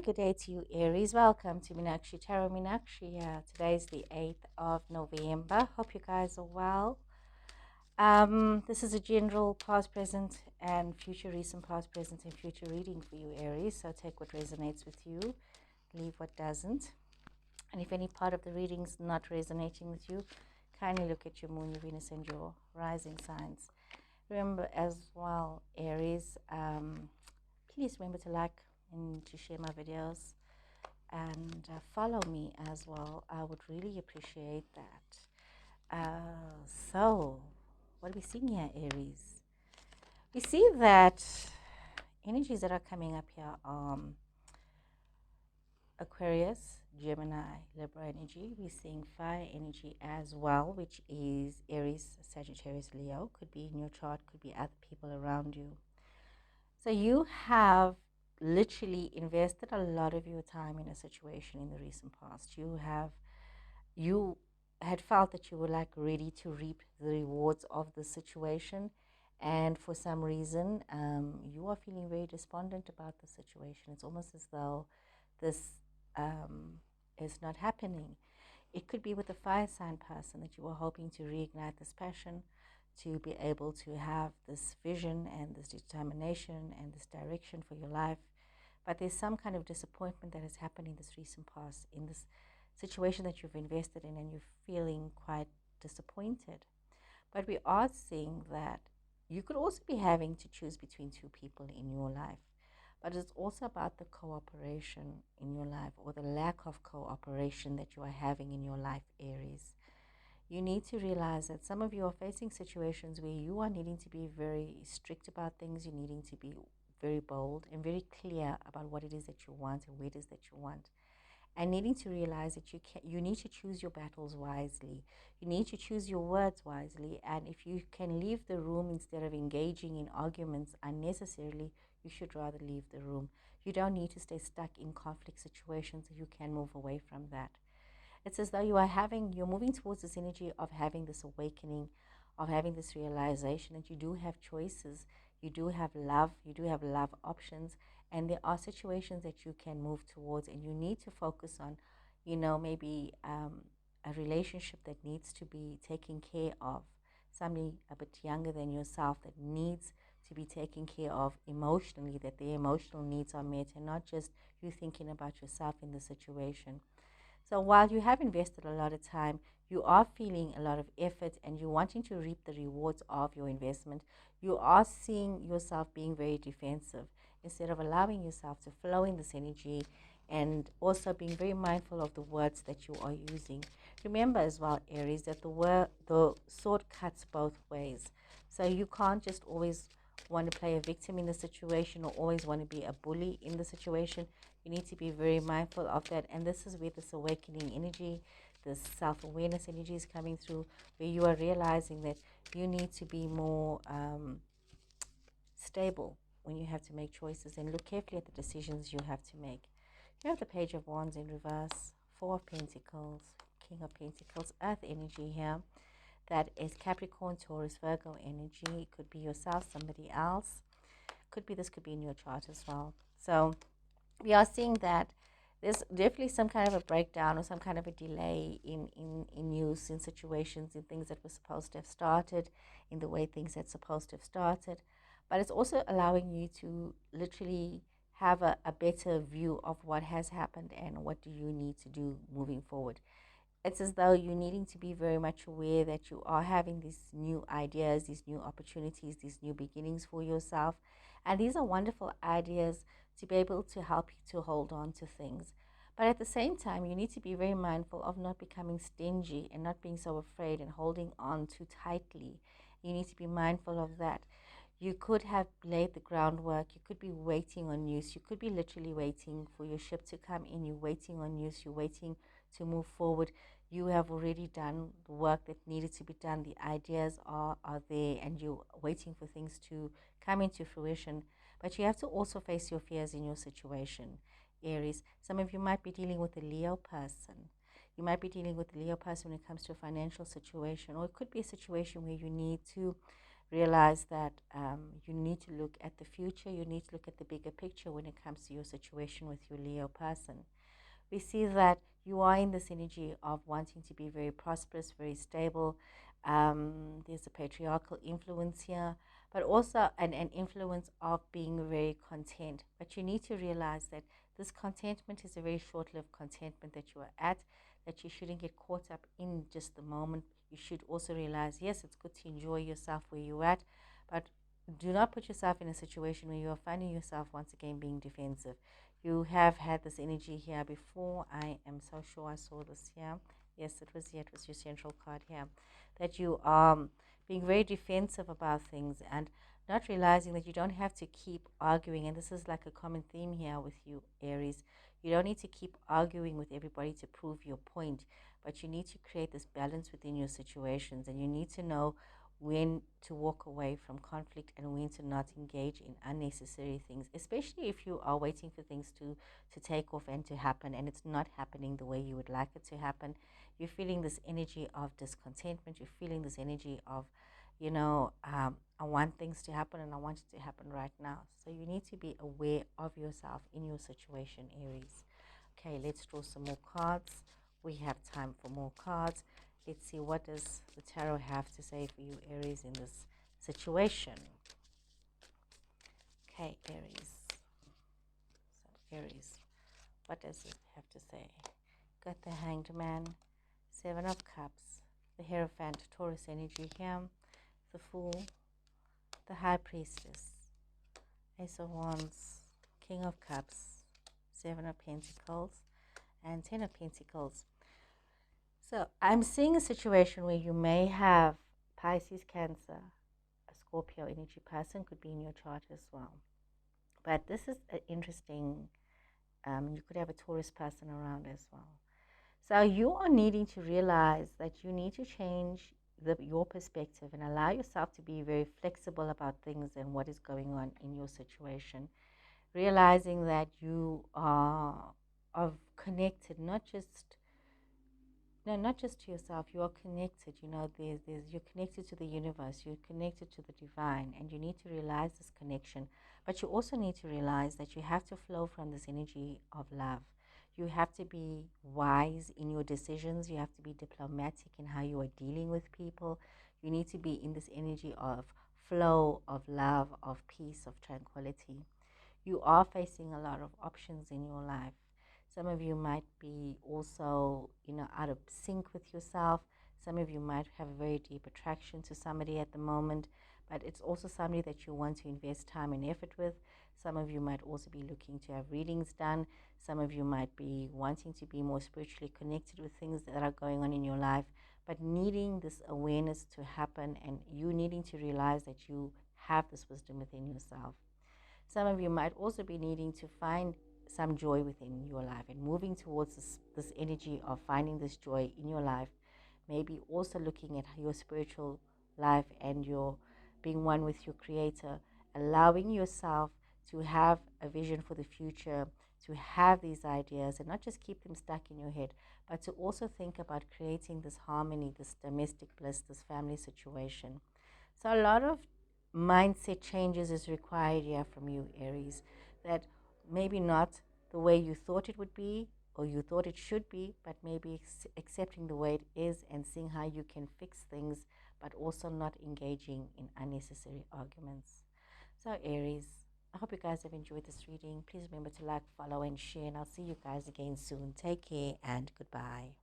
Good day to you, Aries. Welcome to Meenakshi Tarot. Meenakshi here. Today is the 8th of November. Hope you guys are well. This is a general past, present, and future, recent, past, present, and future reading for you, Aries. So take what resonates with you, leave what doesn't. And if any part of the reading's not resonating with you, kindly look at your moon, your Venus, and your rising signs. Remember as well, Aries, please remember to like and to share my videos and follow me as well. I would really appreciate that. So, what are we seeing here, Aries? We see that energies that are coming up here are Aquarius, Gemini, Libra energy. We're seeing fire energy as well, which is Aries, Sagittarius, Leo. Could be in your chart, could be other people around you. So you have literally invested a lot of your time in a situation in the recent past. You had felt that you were like ready to reap the rewards of the situation, and for some reason you are feeling very despondent about the situation. It's almost as though this is not happening. It could be with a fire sign person that you were hoping to reignite this passion, to be able to have this vision and this determination and this direction for your life. But there's some kind of disappointment that has happened in this recent past, in this situation that you've invested in, and you're feeling quite disappointed. But we are seeing that you could also be having to choose between two people in your life. But it's also about the cooperation in your life, or the lack of cooperation that you are having in your life, Aries. You need to realize that some of you are facing situations where you are needing to be very strict about things. You're needing to be very bold and very clear about what it is that you want and where it is that you want, and needing to realize that you need to choose your battles wisely. You need to choose your words wisely, and if you can leave the room instead of engaging in arguments unnecessarily, you should rather leave the room. You don't need to stay stuck in conflict situations. You can move away from that. It's as though you're moving towards this energy of having this awakening, of having this realization that you do have choices, you do have love options, and there are situations that you can move towards, and you need to focus on, maybe a relationship that needs to be taken care of, somebody a bit younger than yourself that needs to be taken care of emotionally, that their emotional needs are met, and not just you thinking about yourself in the situation. So while you have invested a lot of time, you are feeling a lot of effort, and you're wanting to reap the rewards of your investment, you are seeing yourself being very defensive instead of allowing yourself to flow in this energy, and also being very mindful of the words that you are using. Remember as well, Aries, that the sword cuts both ways. So you can't just always want to play a victim in the situation, or always want to be a bully in the situation. You need to be very mindful of that. And this is where this awakening energy, this self-awareness energy is coming through, where you are realizing that you need to be more stable when you have to make choices, and look carefully at the decisions you have to make. You have the Page of Wands in reverse, Four of Pentacles, King of Pentacles, Earth energy here. That is Capricorn, Taurus, Virgo energy. It could be yourself, somebody else. This could be in your chart as well. So we are seeing that there's definitely some kind of a breakdown or some kind of a delay in use, in situations, in things that were supposed to have started, in the way things had supposed to have started. But it's also allowing you to literally have a better view of what has happened and what do you need to do moving forward. It's as though you're needing to be very much aware that you are having these new ideas, these new opportunities, these new beginnings for yourself. And these are wonderful ideas to be able to help you to hold on to things. But at the same time, you need to be very mindful of not becoming stingy and not being so afraid and holding on too tightly. You need to be mindful of that. You could have laid the groundwork. You could be waiting on news. You could be literally waiting for your ship to come in. You're waiting on news. You're waiting to move forward. You have already done the work that needed to be done. The ideas are there, and you're waiting for things to come into fruition. But you have to also face your fears in your situation, Aries. Some of you might be dealing with a Leo person. You might be dealing with a Leo person when it comes to a financial situation, or it could be a situation where you need to Realize that you need to look at the future, you need to look at the bigger picture when it comes to your situation with your Leo person. We see that you are in this energy of wanting to be very prosperous, very stable. There's a patriarchal influence here, but also an influence of being very content. But you need to realize that this contentment is a very short lived contentment that you are at, that you shouldn't get caught up in just the moment. You should also realize, yes, it's good to enjoy yourself where you're at, but do not put yourself in a situation where you are finding yourself once again being defensive. You have had this energy here before. I am so sure I saw this here. Yes, it was here. It was your central card here. That you are being very defensive about things and not realizing that you don't have to keep arguing. And this is like a common theme here with you, Aries. You don't need to keep arguing with everybody to prove your point, but you need to create this balance within your situations, and you need to know when to walk away from conflict and when to not engage in unnecessary things, especially if you are waiting for things to take off and to happen and it's not happening the way you would like it to happen. You're feeling this energy of discontentment, you're feeling this energy of, I want things to happen and I want it to happen right now. So you need to be aware of yourself in your situation, Aries. Okay, let's draw some more cards. We have time for more cards. Let's see, what does the tarot have to say for you, Aries, in this situation. Okay, Aries. So, Aries, what does it have to say? Got the Hanged Man, Seven of Cups, the Hierophant, Taurus energy here, the Fool, the High Priestess, Ace of Wands, King of Cups, Seven of Pentacles, and Ten of Pentacles. So I'm seeing a situation where you may have Pisces, Cancer, a Scorpio energy person could be in your chart as well. But this is interesting. You could have a Taurus person around as well. So you are needing to realize that you need to change your perspective and allow yourself to be very flexible about things and what is going on in your situation. Realizing that you are connected, not just to yourself. You are connected. You're connected to the universe. You're connected to the divine, and you need to realize this connection. But you also need to realize that you have to flow from this energy of love. You have to be wise in your decisions. You have to be diplomatic in how you are dealing with people. You need to be in this energy of flow, of love, of peace, of tranquility. You are facing a lot of options in your life. Some of you might be also, out of sync with yourself. Some of you might have a very deep attraction to somebody at the moment, but it's also somebody that you want to invest time and effort with. Some of you might also be looking to have readings done. Some of you might be wanting to be more spiritually connected with things that are going on in your life, but needing this awareness to happen and you needing to realize that you have this wisdom within yourself. Some of you might also be needing to find some joy within your life and moving towards this energy of finding this joy in your life. Maybe also looking at your spiritual life and your being one with your creator, allowing yourself to have a vision for the future, to have these ideas and not just keep them stuck in your head, but to also think about creating this harmony, this domestic bliss, this family situation. So a lot of mindset changes is required here from you, Aries, that maybe not the way you thought it would be or you thought it should be, but maybe accepting the way it is and seeing how you can fix things, but also not engaging in unnecessary arguments. So, Aries, I hope you guys have enjoyed this reading. Please remember to like, follow, and share, and I'll see you guys again soon. Take care and goodbye.